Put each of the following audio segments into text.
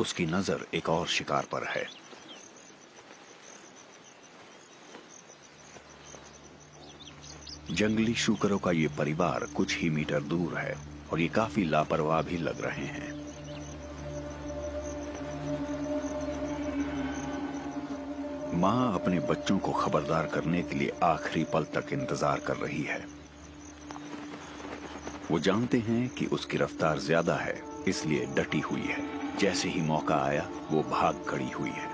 उसकी नजर एक और शिकार पर है। जंगली शूकरों का ये परिवार कुछ ही मीटर दूर है और ये काफी लापरवाह भी लग रहे हैं। मां अपने बच्चों को खबरदार करने के लिए आखिरी पल तक इंतजार कर रही है। वो जानते हैं कि उसकी रफ्तार ज्यादा है, इसलिए डटी हुई है। जैसे ही मौका आया वो भाग खड़ी हुई है।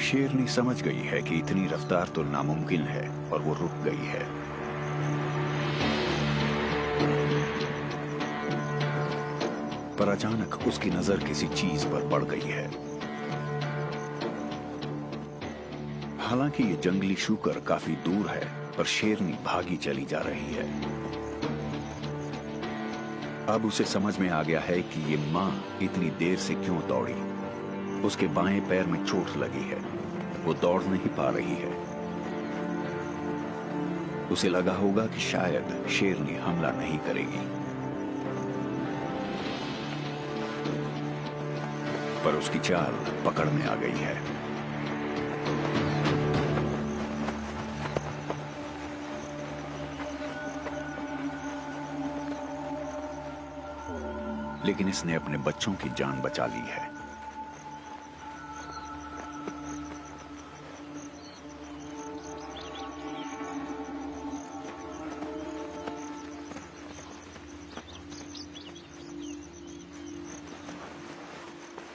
शेरनी समझ गई है कि इतनी रफ्तार तो नामुमकिन है और वो रुक गई है। पर अचानक उसकी नजर किसी चीज पर पड़ गई है। हालांकि ये जंगली शूकर काफी दूर है, पर शेरनी भागी चली जा रही है। अब उसे समझ में आ गया है कि ये मां इतनी देर से क्यों दौड़ी। उसके बाएं पैर में चोट लगी है, वो दौड़ नहीं पा रही है। उसे लगा होगा कि शायद शेरनी हमला नहीं करेगी, पर उसकी चाल पकड़ में आ गई है। लेकिन इसने अपने बच्चों की जान बचा ली है।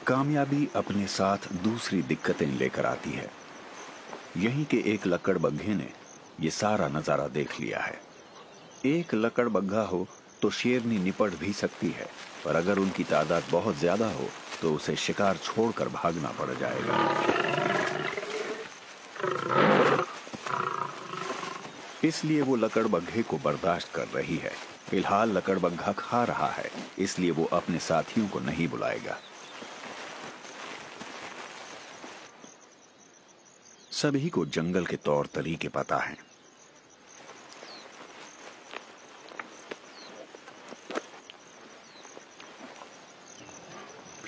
कामयाबी अपने साथ दूसरी दिक्कतें लेकर आती है। यहीं के एक लकड़बग्घे ने यह सारा नजारा देख लिया है। एक लकड़बग्घा हो तो शेरनी निपट भी सकती है, पर अगर उनकी तादाद बहुत ज्यादा हो तो उसे शिकार छोड़कर भागना पड़ जाएगा। इसलिए वो लकड़बग्घे को बर्दाश्त कर रही है। फिलहाल लकड़बग्घा खा रहा है, इसलिए वो अपने साथियों को नहीं बुलाएगा। सभी को जंगल के तौर तरीके पता हैं।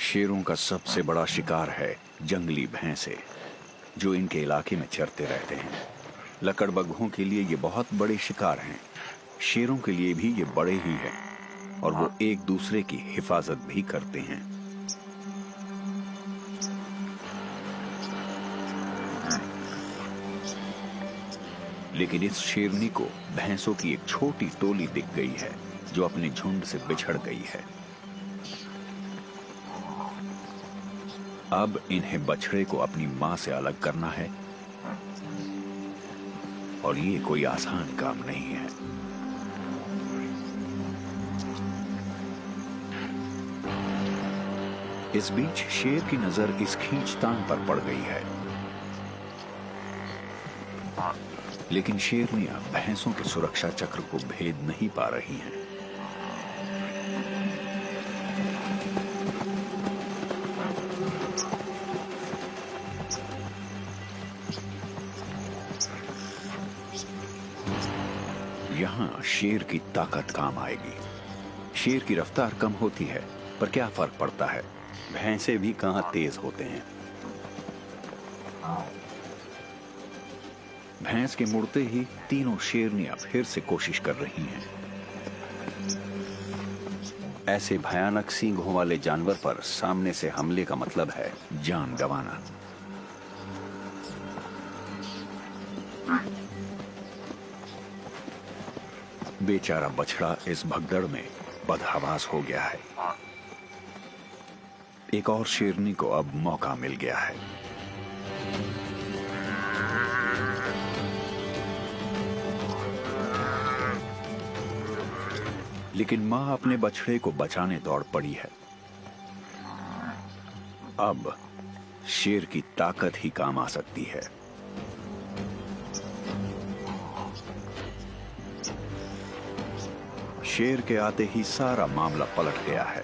शेरों का सबसे बड़ा शिकार है जंगली भैंसे, जो इनके इलाके में चरते रहते हैं। लकड़बग्घों के लिए ये बहुत बड़े शिकार हैं। शेरों के लिए भी ये बड़े ही हैं और वो एक दूसरे की हिफाजत भी करते हैं। लेकिन इस शेरनी को भैंसों की एक छोटी टोली दिख गई है, जो अपने झुंड से बिछड़ गई है। अब इन्हें बछड़े को अपनी मां से अलग करना है, और ये कोई आसान काम नहीं है। इस बीच शेर की नजर इस खींचतान पर पड़ गई है। लेकिन शेरनियां भैंसों के सुरक्षा चक्र को भेद नहीं पा रही हैं। यहां शेर की ताकत काम आएगी। शेर की रफ्तार कम होती है, पर क्या फर्क पड़ता है, भैंसे भी कहां तेज होते हैं। भैंस के मुड़ते ही तीनों शेरनियां फिर से कोशिश कर रही हैं। ऐसे भयानक सींगों वाले जानवर पर सामने से हमले का मतलब है जान गंवाना। बेचारा बछड़ा इस भगदड़ में बदहवास हो गया है। एक और शेरनी को अब मौका मिल गया है। लेकिन मां अपने बछड़े को बचाने दौड़ पड़ी है। अब शेर की ताकत ही काम आ सकती है। शेर के आते ही सारा मामला पलट गया है।